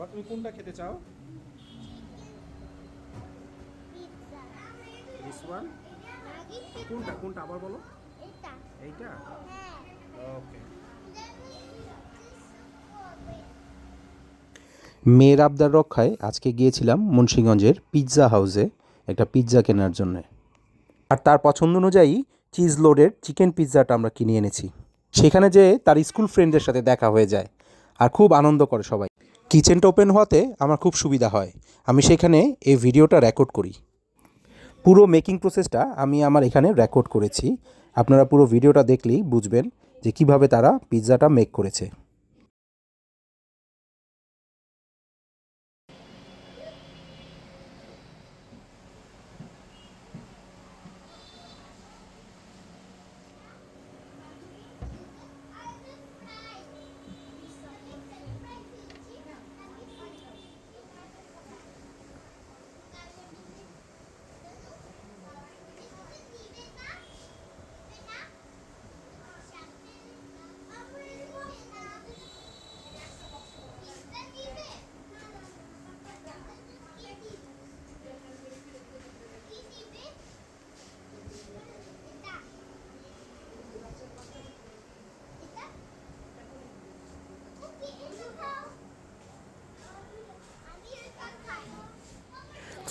বাবা তুমি কোনটা খেতে চাও? This one? কোনটা কোনটা আবার বলো। এইটা? ওকে। মেয়ের আবদার রক্ষায় আজকে গিয়েছিলাম মুন্সিগঞ্জের পিৎজা হাউসে একটা পিৎজা কেনার জন্য। আর তার পছন্দ অনুযায়ী চিজ লোডের চিকেন পিৎজাটা আমরা কিনে এনেছি। সেখানে যেয়ে তার স্কুল ফ্রেন্ডদের সাথে দেখা হয়ে যায় আর খুব আনন্দ করে সবাই। কিচেনটা ওপেন হওয়াতে আমার খুব সুবিধা হয়, আমি সেখানে এই ভিডিওটা রেকর্ড করি। পুরো মেকিং প্রসেসটা আমি আমার এখানে রেকর্ড করেছি। আপনারা পুরো ভিডিওটা দেখলেই বুঝবেন যে কিভাবে তারা পিৎজাটা মেক করেছে।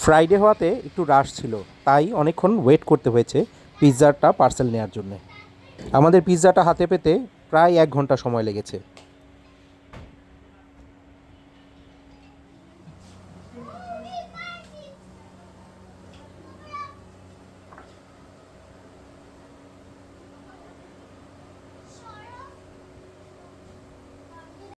ফ্রাইডে হওয়াতে একটু রাশ ছিল, তাই অনেকক্ষণ ওয়েট করতে হয়েছে পিৎজাটা পার্সেল নেওয়ার জন্যে। আমাদের পিৎজাটা হাতে পেতে প্রায় 1 ঘন্টা সময় লেগেছে।